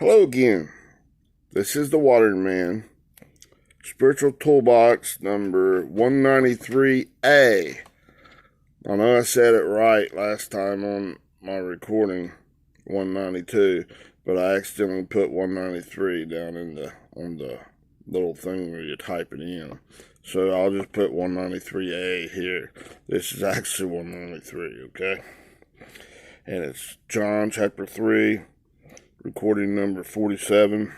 Hello again. This is the Waterman. Spiritual Toolbox number 193A. I know I said it right last time on my recording, 192, but I accidentally put 193 down on the little thing where you type it in. So I'll just put 193A here. This is actually 193, okay? And it's John chapter 3. Recording number 47.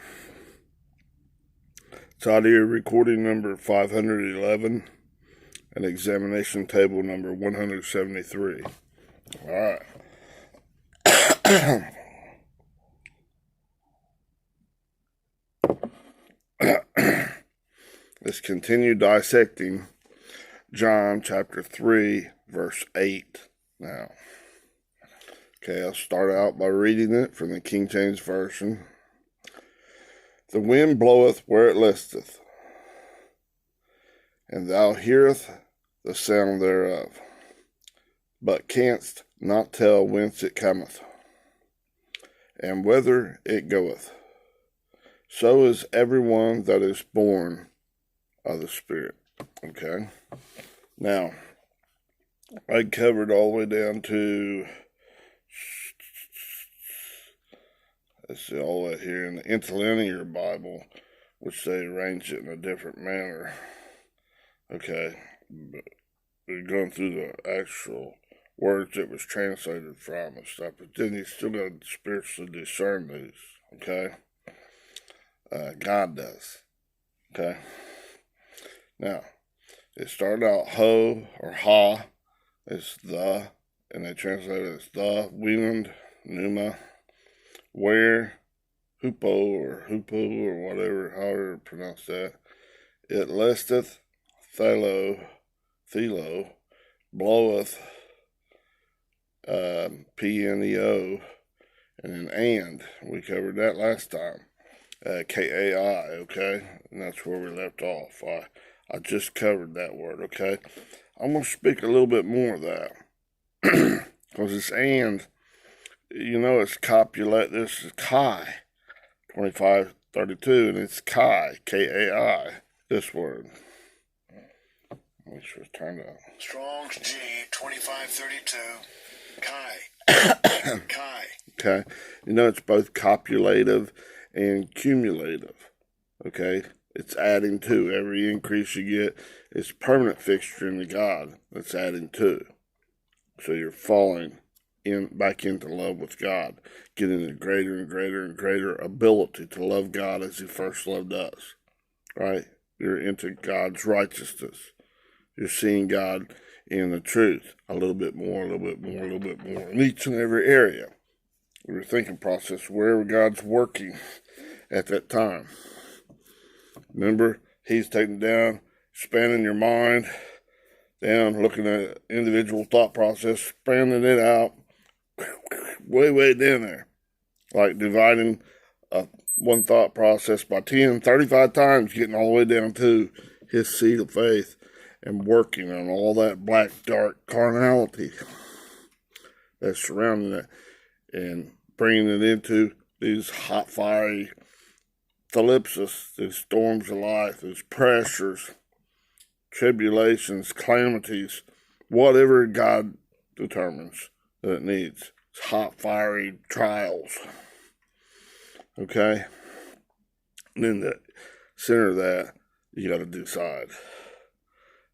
It's audio recording number 511. And examination table number 173. Alright. Let's continue dissecting John chapter 3, verse 8 now. Okay, I'll start out by reading it from the King James Version. The wind bloweth where it listeth, and thou hearest the sound thereof, but canst not tell whence it cometh, and whither it goeth. So is every one that is born of the Spirit. Okay? Now, I covered all the way down to... Let's see, all that here in the interlinear Bible, which they arrange it in a different manner. Okay, but we're going through the actual words it was translated from and stuff, but then you still got to spiritually discern these, okay? God does, okay? Now, it started out ho or ha, it's the, and they translate it as the, wind, pneuma, where, hupo or whatever, however you pronounce that, it listeth, thelo, bloweth, pneo, and and. We covered that last time. Kai, okay? And that's where we left off. I just covered that word, okay? I'm going to speak a little bit more of that. Because it's and. You know, it's copulate. This is Kai, 2532, and it's Kai, Kai, this word. Which was turned out. Strong's G, 2532, Kai, Kai. Okay, you know, it's both copulative and cumulative, okay? It's adding to. Every increase you get is permanent fixture in the God that's adding to. So you're falling back into love with God, getting a greater and greater and greater ability to love God as He first loved us, right? You're into God's righteousness. You're seeing God in the truth a little bit more, a little bit more, a little bit more in each and every area of your thinking process, wherever God's working at that time. Remember, He's taking down, spanning your mind down, looking at individual thought process, spanning it out, way down there, like dividing one thought process by 10, 35 times, getting all the way down to His seed of faith and working on all that black, dark carnality that's surrounding it and bringing it into these hot, fiery thalipsis, these storms of life, these pressures, tribulations, calamities, whatever God determines that it needs. It's hot, fiery trials. Okay? And in the center of that, you got to decide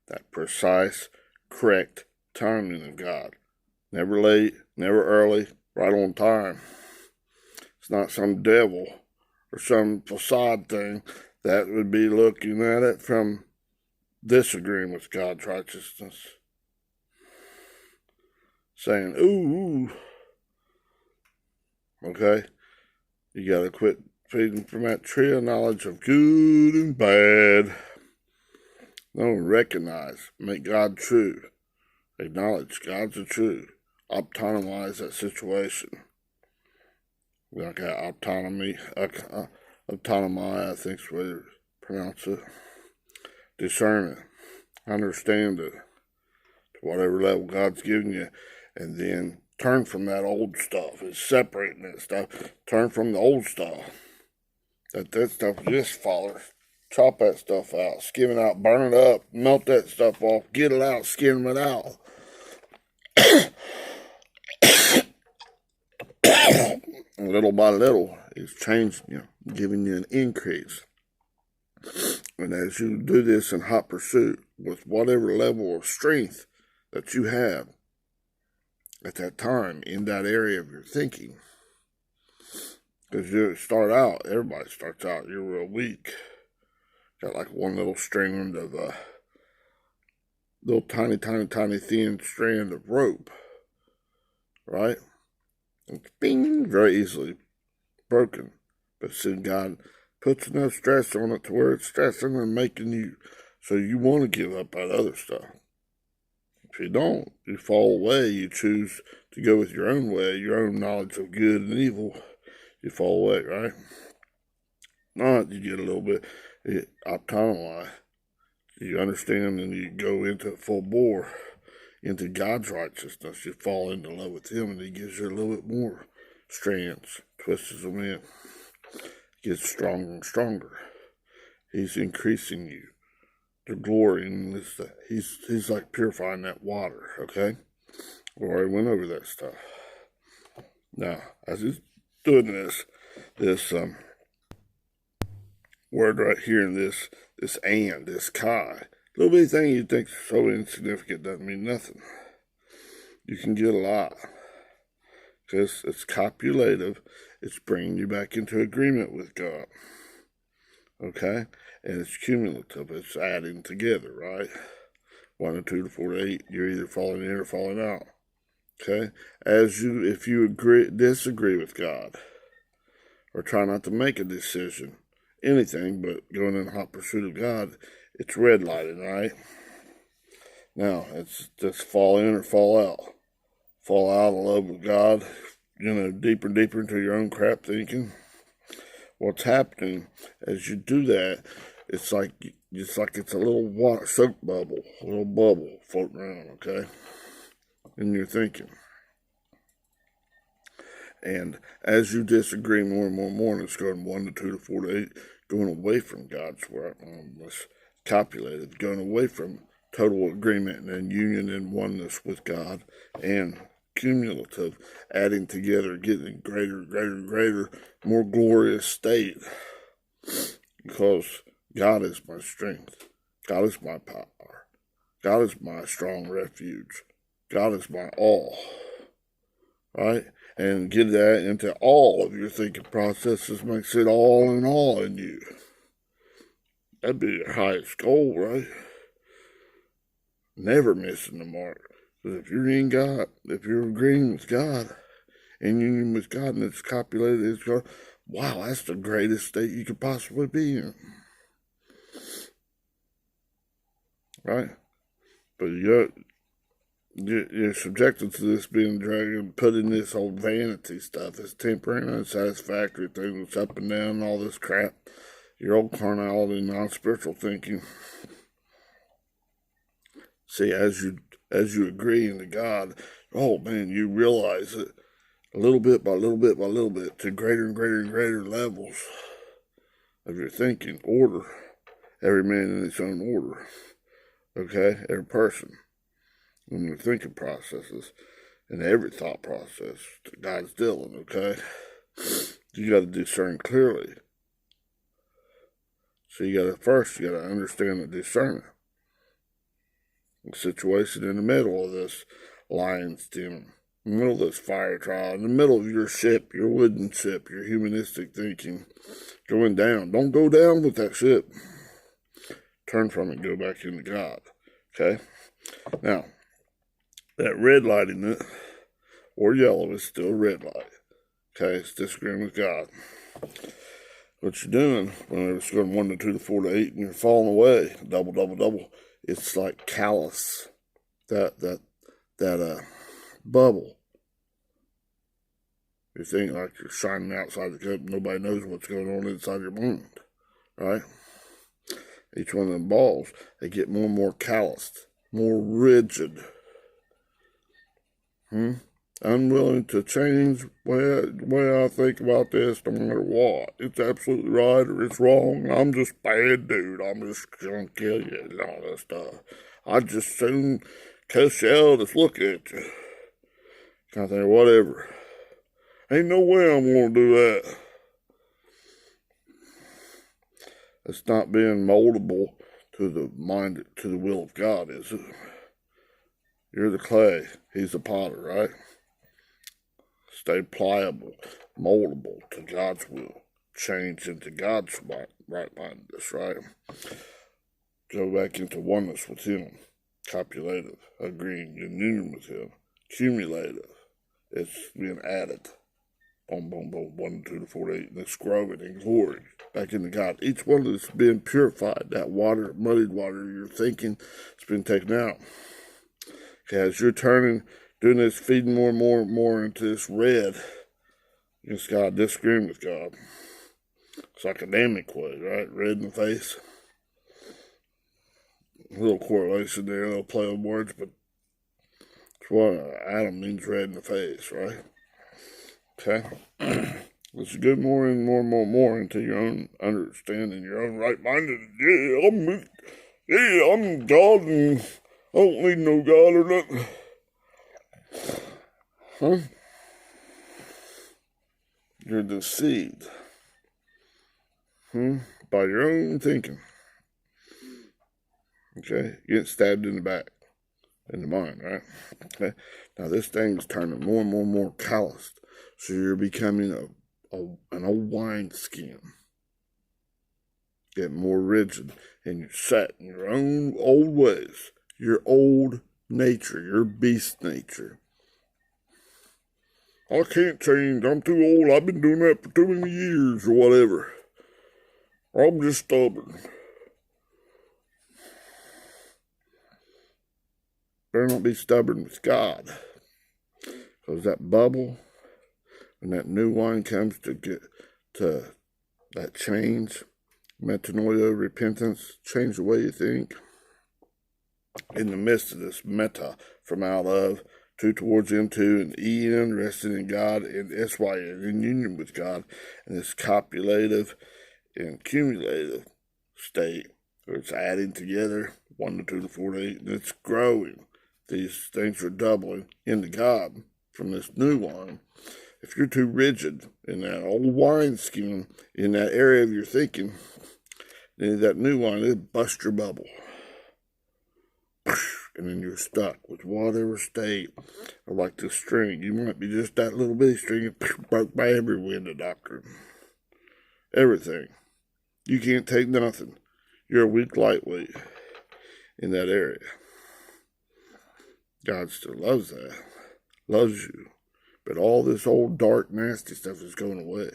that precise, correct timing of God. Never late, never early, right on time. It's not some devil or some facade thing that would be looking at it from disagreeing with God's righteousness. Saying, ooh. Okay? You gotta quit feeding from that tree of knowledge of good and bad. No, recognize, make God true. Acknowledge God's the truth. Autonomize that situation. Like that autonomy, autonomy, I think is the way to pronounce it. Discern it. Understand it. To whatever level God's given you. And then Turn from that old stuff. It's separating that stuff. Turn from the old stuff. That stuff just follows. Chop that stuff out. Skim it out. Burn it up. Melt that stuff off. Get it out. Skim it out. Little by little, it's changing you, giving you an increase. And as you do this in hot pursuit with whatever level of strength that you have at that time in that area of your thinking, because you start out, everybody starts out, you're real weak. Got like one little strand of little tiny thin strand of rope, right? It's bing, very easily broken. But soon God puts enough stress on it to where it's stressing and making you so you want to give up that other stuff. If you don't, you fall away, you choose to go with your own way, your own knowledge of good and evil, you fall away, right? Not you get a little bit autonomy. You understand and you go into full bore into God's righteousness. You fall into love with Him, and He gives you a little bit more strands, twists them in. Gets stronger and stronger. He's increasing you. The glory in this. He's like purifying that water. Okay, we already went over that stuff. Now, as He's doing this word right here in this kai. Little bitty thing you think is so insignificant doesn't mean nothing. You can get a lot. Because it's copulative. It's bringing you back into agreement with God. Okay? And it's cumulative. It's adding together, right? 1 to 2 to 4 to 8. You're either falling in or falling out. Okay? If you disagree with God, or try not to make a decision, anything but going in hot pursuit of God, it's red lighting, right? Now, it's just fall in or fall out. Fall out of love with God, deeper and deeper into your own crap thinking. What's happening as you do that, it's like it's a little water soap bubble, a little bubble floating around, okay, in your thinking. And as you disagree more and more and more, and it's going 1 to 2 to 4 to 8, going away from God's word, copulated, going away from total agreement and union and oneness with God, and cumulative, adding together, getting greater, more glorious state. Because God is my strength. God is my power. God is my strong refuge. God is my all. Right? And get that into all of your thinking processes makes it all in all in you. That'd be your highest goal, right? Never missing the mark. Because if you're in God, if you're agreeing with God, in union with God, and it's copulated, it's God, wow, that's the greatest state you could possibly be in. Right? But you're subjected to this being dragged and put in this old vanity stuff, this temporary and unsatisfactory thing that's up and down and all this crap. Your old carnality, non-spiritual thinking. See, as you agree into God, oh man, you realize it little bit by little bit by little bit to greater and greater levels of your thinking order. Every man in his own order. Okay? Every person in their thinking processes and every thought process that God's dealing, okay? You got to discern clearly. So you got to understand and discern the situation in the middle of this lion's den, in the middle of this fire trial, in the middle of your ship, your wooden ship, your humanistic thinking going down. Don't go down with that ship. Turn from it, go back into God. Okay? Now, that red lighting it, or yellow, is still red light. Okay? It's disagreeing with God. What you're doing, when it's going 1 to 2 to 4 to 8, and you're falling away, double, it's like callus. That bubble. You think like you're shining outside the cup, nobody knows what's going on inside your mind. Right? Each one of them balls, they get more and more calloused, more rigid. unwilling to change the way I think about this no matter what. It's absolutely right or it's wrong. I'm just bad dude. I'm just gonna kill you and all that stuff. I'd just soon cuss you out just look at you. Kind of think, whatever. Ain't no way I'm gonna do that. It's not being moldable to the mind, to the will of God, is it? You're the clay. He's the potter, right? Stay pliable, moldable to God's will. Change into God's right-mindedness, right? Go back into oneness with Him. Copulative, agreeing in union with Him. Cumulative, it's being added. Boom, boom, boom, 1, 2 to 48, and it's growing in glory back into God. Each one of this being purified. That water, muddied water you're thinking, it's been taken out. Okay, as you're doing this, feeding more and more and more into this red against God, disagreeing with God. It's like a Adamic way, right? Red in the face. A little correlation there, a little play on words, but it's what Adam means, red in the face, right? Okay? Let's go more and more and more and more into your own understanding, your own right-minded. I'm God and I don't need no God or nothing. Huh? You're deceived. By your own thinking. Okay? You get stabbed in the back. In the mind, right? Okay? Now this thing's turning more and more and more calloused. So you're becoming an old wine skin. Get more rigid. And you're set in your own old ways. Your old nature. Your beast nature. I can't change. I'm too old. I've been doing that for too many years or whatever. I'm just stubborn. Better not be stubborn with God. Because that bubble, when that new wine comes to get to that change, metanoia, repentance, change the way you think, in the midst of this meta, from out of, to towards into, and in, resting in God, and SY, in union with God, and this copulative and cumulative state, where it's adding together, 1 to 2 to 4 to 8, and it's growing. These things are doubling into God from this new wine. If you're too rigid in that old wine skin, in that area of your thinking, then that new wine, it'll bust your bubble. And then you're stuck with whatever state, or like the string. You might be just that little bitty string broke by every wind of doctrine. Everything. You can't take nothing. You're a weak lightweight in that area. God still loves that. Loves you. But all this old, dark, nasty stuff is going away.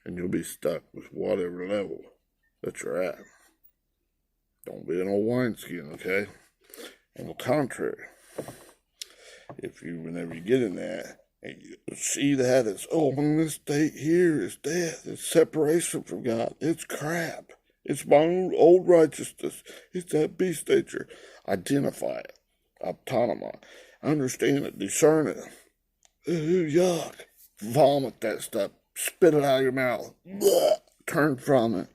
And you'll be stuck with whatever level that you're at. Don't be an old wineskin, okay? On the contrary, whenever you get in that, and you see that as, in this state here is death, it's separation from God, it's crap, it's my own old righteousness, it's that beast nature. Identify it, autonomy, understand it, discern it. Ooh, yuck. Vomit that stuff, spit it out of your mouth, blah, turn from it.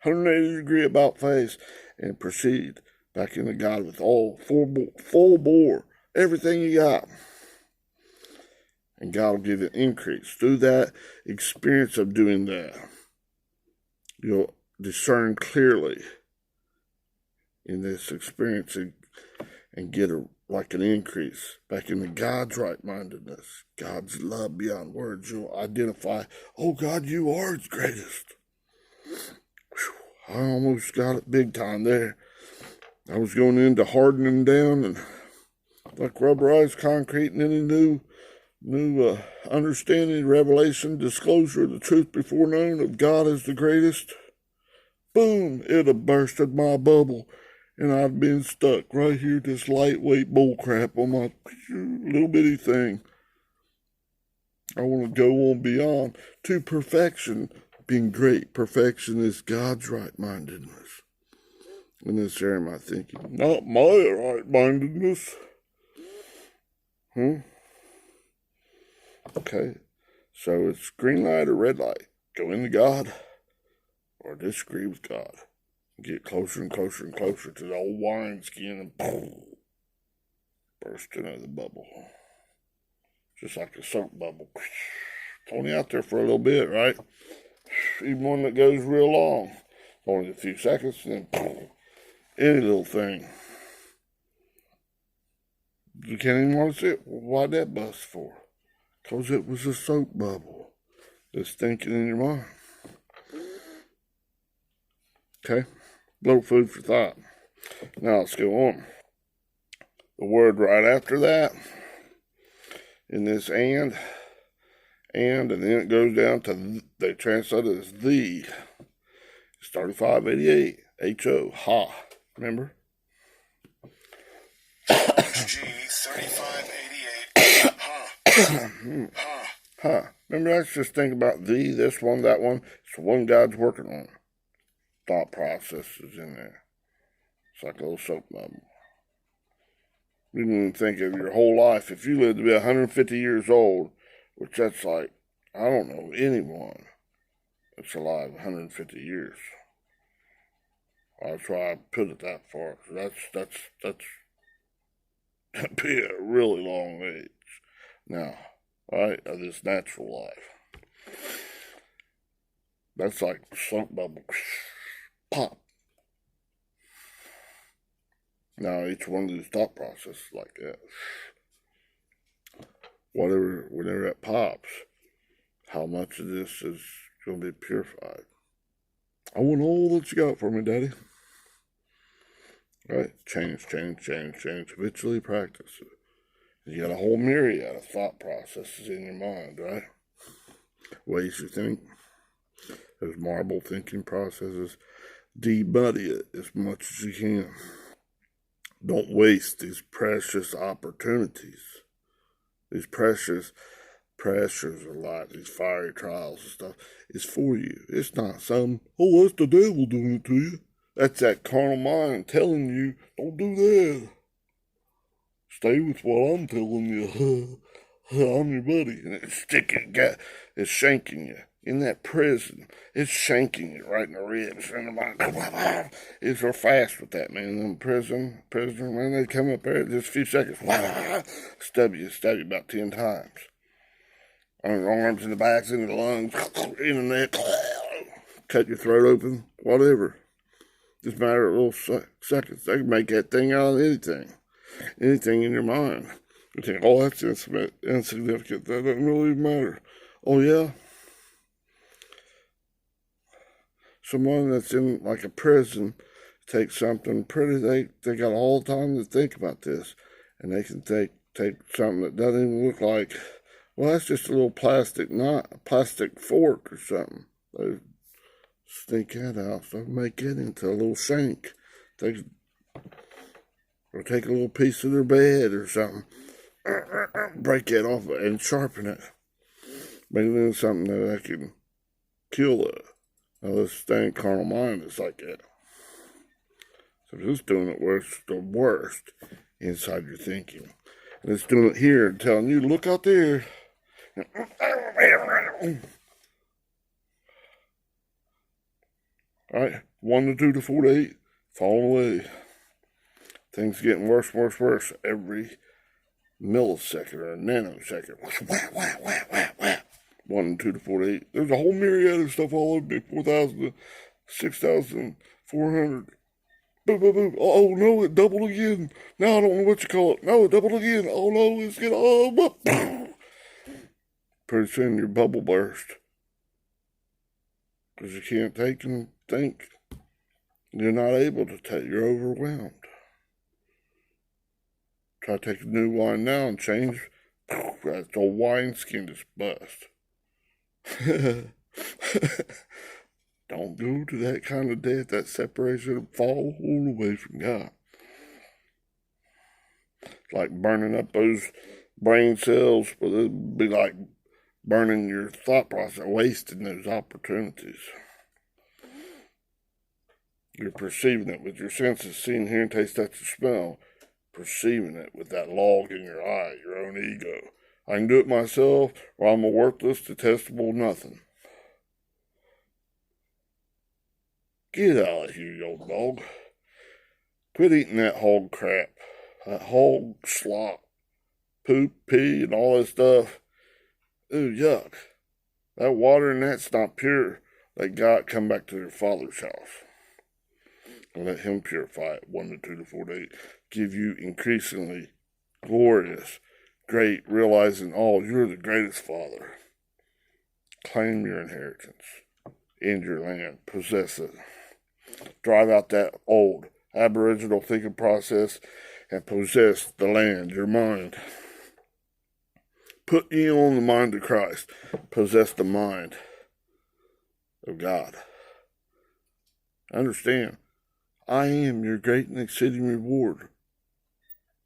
180 degree about face, and proceed back into God with all full bore, everything you got. And God will give you an increase. Through that experience of doing that, you'll discern clearly in this experience and get an increase back into God's right-mindedness, God's love beyond words. You'll identify, God, you are His greatest. I almost got it big time there. I was going into hardening down and like rubberized concrete, and any new understanding, revelation, disclosure of the truth before known of God as the greatest. Boom! It'd have bursted my bubble, and I'd been stuck right here, this lightweight bullcrap on my little bitty thing. I want to go on beyond to perfection. Being great perfection is God's right-mindedness. In this area of my thinking, not my right-mindedness. Okay, so it's green light or red light. Go into God or disagree with God. Get closer and closer and closer to the old wineskin and boom, burst into the bubble. Just like a soap bubble. It's only out there for a little bit, right? Even one that goes real long. Only a few seconds, and then boom, any little thing. You can't even want to see it. Why'd that bust for? Because it was a soap bubble that's thinking in your mind. Okay? Little food for thought. Now let's go on. The word right after that, in this and then it goes down to, they translate it as the. It's 3588, H-O, ha. Remember? G 3588. Huh. Remember, let's just think about this one, that one. It's the one God's working on. Thought process is in there. It's like a little soap bubble. You can think of your whole life. If you live to be 150 years old, which that's like, I don't know anyone that's alive 150 years. That's why I put it that far. That'd be a really long age. Now, right, of this natural life. That's like soap bubble. Pop. Now, each one of these thought processes like that. Whenever that pops, how much of this is going to be purified? I want all that you got for me, Daddy. Right? Change. Habitually practice it. You got a whole myriad of thought processes in your mind, right? Ways you think. Those marble thinking processes. Debuddy it as much as you can. Don't waste these precious opportunities. These precious pressures of life, these fiery trials and stuff, is for you. It's not some, oh, that's the devil doing it to you. That's that carnal mind telling you, don't do that. Stay with what I'm telling you. I'm your buddy. And it's shanking you. In that prison, it's shanking you right in the ribs. It's real fast with that, man. In prison, man, they come up there just a few seconds. Stab you about 10 times. On the arms, in the backs, in the lungs, in the neck. Cut your throat open, whatever. Just a matter of little seconds. They can make that thing out of anything. Anything in your mind. You think, oh, that's insignificant. That doesn't really matter. Oh, yeah? Someone that's in like a prison takes something pretty, they got all the time to think about this. And they can take something that doesn't even look like, well, that's just a little plastic fork or something. They sneak that out, so make it into a little shank. Or take a little piece of their bed or something. Break it off and sharpen it. Make it into something that I can kill it. Now, this thing, carnal mind, is like that. So it's doing it where it's the worst inside your thinking. And it's doing it here and telling you, look out there. All right, 1 to 2 to 4 to 8, falling away. Things getting worse every millisecond or nanosecond. 1 to 2 to 4 to 8. There's a whole myriad of stuff all over me. 4,000 to 6,400. Boom, boom, boom. Oh no, it doubled again. Now I don't know what you call it. No, it doubled again. Oh no, it's getting pretty soon your bubble burst. Because you can't take and think. You're not able to take. You're overwhelmed. Try to take a new wine now and change. That old wine skin just bust. Don't go to that kind of death, that separation, fall all away from God. It's like burning up those brain cells, but it'd be like burning your thought process, wasting those opportunities. You're perceiving it with your senses, seeing, hearing, taste, touch, and smell. perceiving it with that log in your eye, your own ego. I can do it myself, or I'm a worthless, detestable nothing. Get out of here, you old dog. Quit eating that hog crap, that hog slop, poop, pee, and all that stuff. Ooh, yuck. That water and that's not pure. Let God come back to their Father's house and let Him purify it 1 to 2 to 4 to 8. Give you increasingly glorious, great, realizing, oh, you're the greatest Father. Claim your inheritance in your land. Possess it. Drive out that old aboriginal thinking process and possess the land, your mind. Put ye on the mind of Christ. Possess the mind of God. Understand, I am your great and exceeding reward.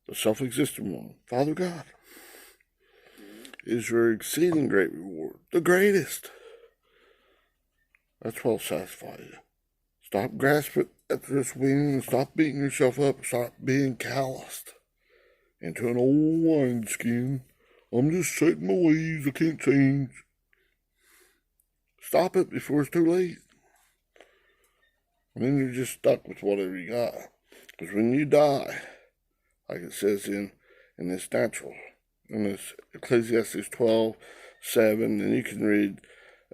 The self-existent one, Father God, is your exceeding great reward. The greatest. That's what will satisfy you. Stop grasping at this wing and stop beating yourself up. Stop being calloused into an old wineskin. I'm just set in my ways. I can't change. Stop it before it's too late. And then you're just stuck with whatever you got. Because when you die, like it says in this natural, in this Ecclesiastes 12:7, and you can read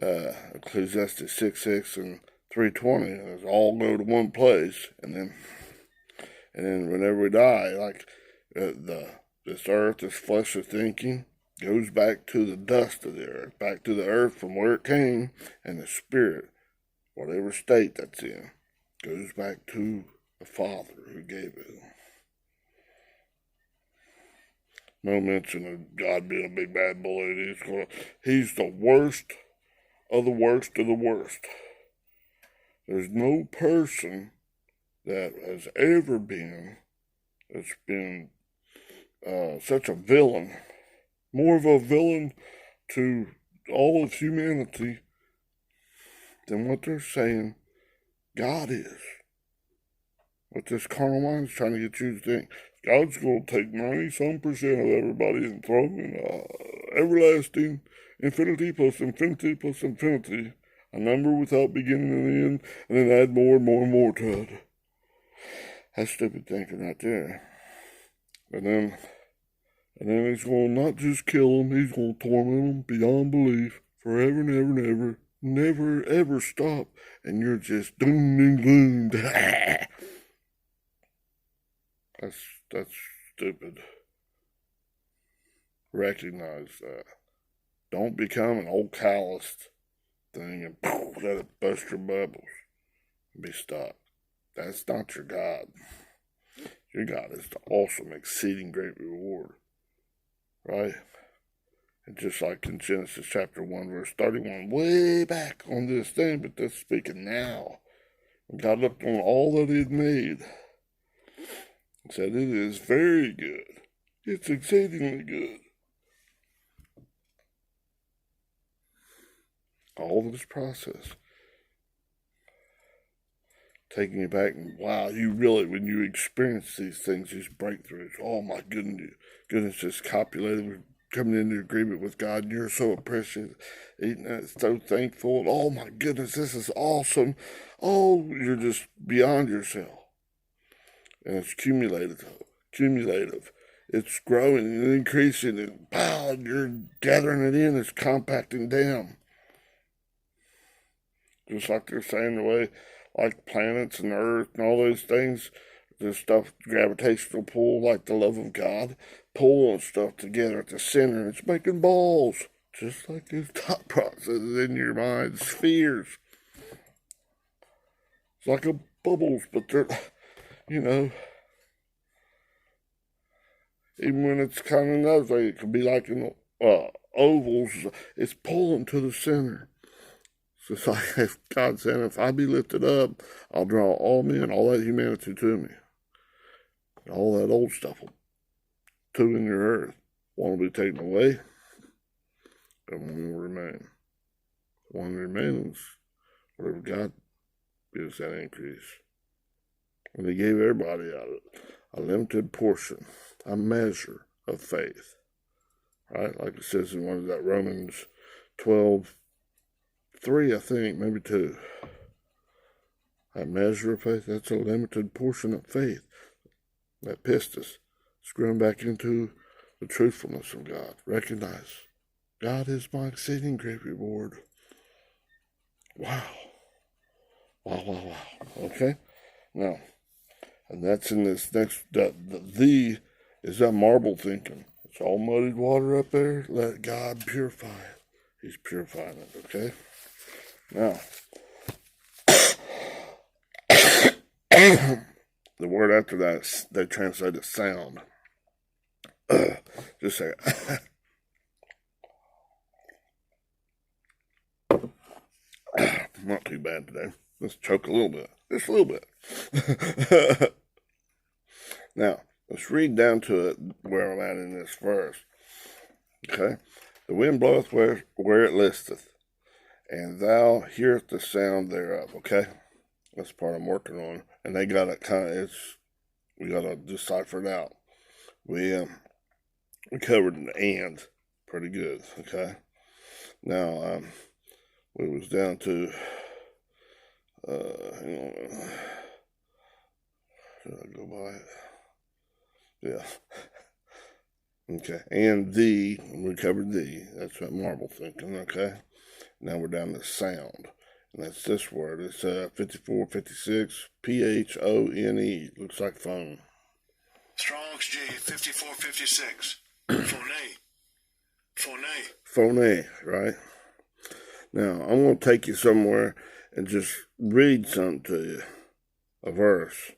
Ecclesiastes 6:6 and 3:20. It's all go to one place, and then whenever we die, like this earth, this flesh of thinking, goes back to the dust of the earth, back to the earth from where it came, and the spirit, whatever state that's in, goes back to the Father who gave it. No mention of God being a big bad bully. He's the worst of the worst of the worst. There's no person that has ever been that's been such a villain, more of a villain to all of humanity than what they're saying God is. What this carnal mind is trying to get you to think. God's going to take 90-some% of everybody and throw them in everlasting infinity plus infinity plus infinity, a number without beginning and end, and then add more and more and more to it. That's stupid thinking right there. And then he's going to not just kill them, he's going to torment them beyond belief forever and ever and ever. Never ever stop. And you're just doom and gloom. That's stupid. Recognize that. Don't become an old calloused thing and let it bust your bubbles and be stopped. That's not your God. Your God is the awesome, exceeding great reward. Right? And just like in Genesis chapter 1, verse 31, way back on this thing, but that's speaking now. And God looked on all that He had made and said, it is very good. It's exceedingly good. All of this process. Taking you back and wow, you really, when you experience these things, these breakthroughs, oh my goodness, just copulated, coming into agreement with God, and you're so appreciative, eating that, so thankful, and oh my goodness, this is awesome. Oh, you're just beyond yourself. And it's cumulative. It's growing and increasing, and wow, you're gathering it in, it's compacting down. Just like they're saying the way, like planets and Earth and all those things, there's stuff, gravitational pull, like the love of God, pulling stuff together at the center, and it's making balls, just like these thought processes in your mind, spheres. It's like a bubbles, but they're, even when it's kind of another thing, it could be like in ovals, it's pulling to the center. So it's like if God said, if I be lifted up, I'll draw all men, all that humanity to me. And all that old stuff to in your earth. One will be taken away, and one will remain. One remains, whatever God gives that increase. And He gave everybody a limited portion, a measure of faith. Right? Like it says in one of that Romans 12:3, I think, maybe 2. That measure of faith, that's a limited portion of faith. That pistis. It's growing back into the truthfulness of God. Recognize, God is my exceeding great reward. Wow. Wow. Okay? Now, and that's in this next, the is that marble thinking. It's all muddied water up there. Let God purify it. He's purifying it, okay? Now, the word after that, they translate as sound. Just say not too bad today. Let's choke a little bit. Just a little bit. Now, let's read down to it where I'm at in this verse. Okay? The wind bloweth where it listeth, and thou hearest the sound thereof. Okay? That's the part I'm working on. And they got it we got to decipher it out. We covered an and pretty good. Okay? Now, it was down to, hang on. Should I go by it? Yeah. Okay. And we covered that's that marble thinking, okay? Now we're down to sound. And that's this word. It's 5456, PHONE. Looks like phone. Strong's G 5456. Phone, right? Now, I'm going to take you somewhere and just read something to you. A verse.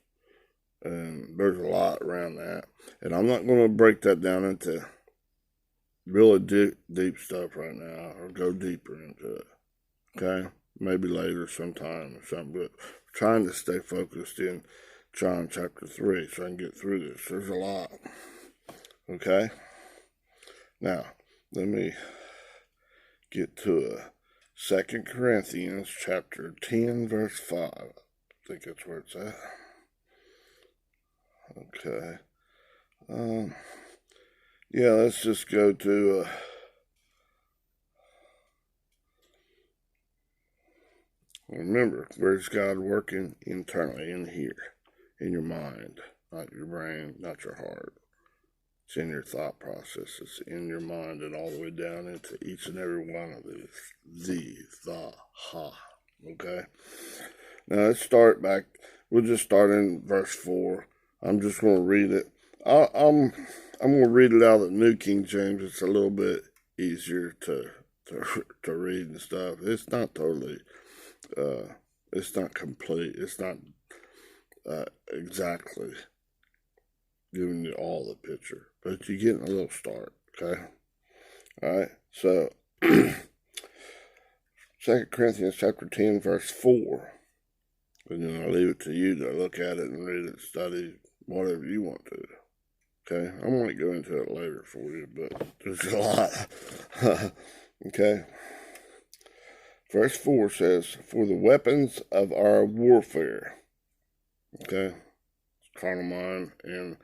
And there's a lot around that. And I'm not going to break that down into really deep stuff right now or go deeper into it. Okay? Maybe later sometime or something. But I'm trying to stay focused in John chapter 3 so I can get through this. There's a lot. Okay? Now, let me get to 2 Corinthians chapter 10, verse 5. I think that's where it's at. Okay. Yeah, let's just go to remember, where's God working internally in here, in your mind, not your brain, not your heart. It's in your thought process. It's in your mind and all the way down into each and every one of these. The, ha. Okay? Now let's start back. We'll just start in verse 4. I'm just going to read it. I'm going to read it out of the New King James. It's a little bit easier to read and stuff. It's not totally, it's not complete. It's not exactly giving you all the picture, but you're getting a little start. Okay, all right. So, 2 Corinthians chapter 10, verse 4. And then I'll leave it to you to look at it and read it, study, whatever you want to. Okay? I might go into it later for you, but there's a lot. Okay? Verse 4 says, for the weapons of our warfare. Okay? It's carnal mind, and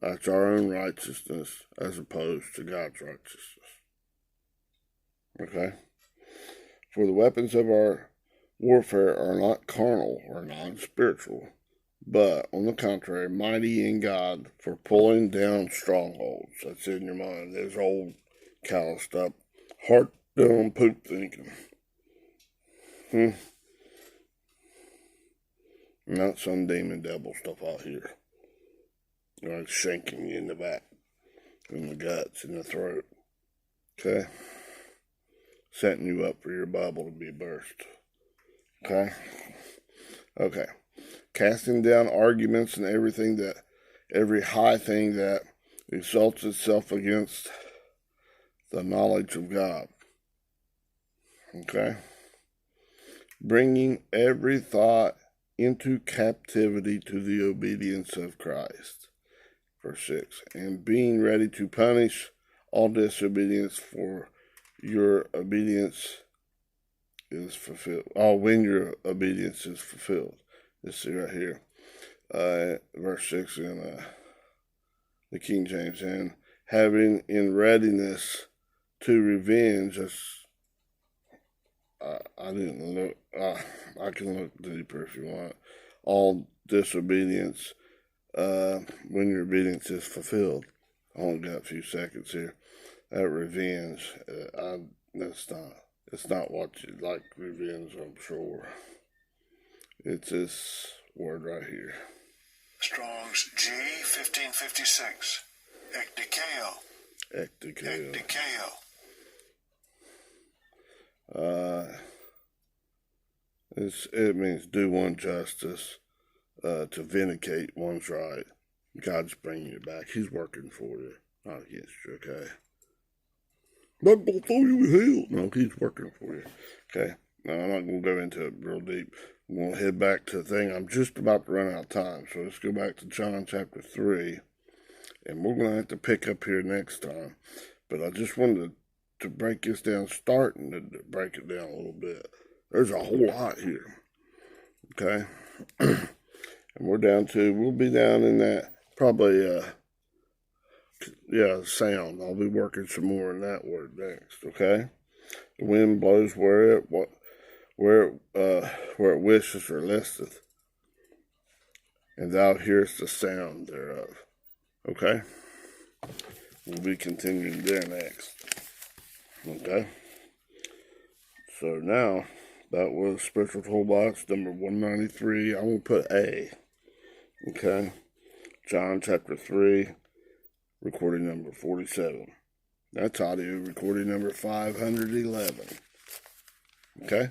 that's our own righteousness as opposed to God's righteousness. Okay? For the weapons of our warfare are not carnal or non-spiritual, but on the contrary, mighty in God for pulling down strongholds. That's in your mind. There's old calloused up, heart down poop thinking. Not some demon devil stuff out here. Like shanking you in the back, in the guts, in the throat. Okay? Setting you up for your Bible to be burst. Okay? Okay. Casting down arguments and every high thing that exalts itself against the knowledge of God. Okay? Bringing every thought into captivity to the obedience of Christ. Verse 6. And being ready to punish all disobedience for your obedience is fulfilled. When your obedience is fulfilled. Let's see right here. Verse 6 in the King James, and having in readiness to revenge us. I didn't look. I can look deeper if you want. All disobedience, when your obedience is fulfilled. I only got a few seconds here. That revenge, it's not what you like. Revenge, I'm sure. It's this word right here. Strong's G 1556. Ecdikeo. Ecdikeo. Ecdikeo. It means do one justice, to vindicate one's right. God's bringing you back. He's working for you, not against you, okay? Not going to throw you in hell. No, he's working for you, okay? Now, I'm not going to go into it real deep. I'm going to head back to the thing. I'm just about to run out of time, so let's go back to John chapter 3, and we're going to have to pick up here next time. But I just wanted to break this down, starting to break it down a little bit. There's a whole lot here, okay? And we'll be down in that, probably, sound. I'll be working some more in that word next, okay? The wind blows where it wishes or listeth, and thou hearest the sound thereof, okay? We'll be continuing there next, okay? So now, that was Spiritual Toolbox number 193. I'm going to put A, okay? John chapter 3, recording number 47. That's audio recording number 511. Okay?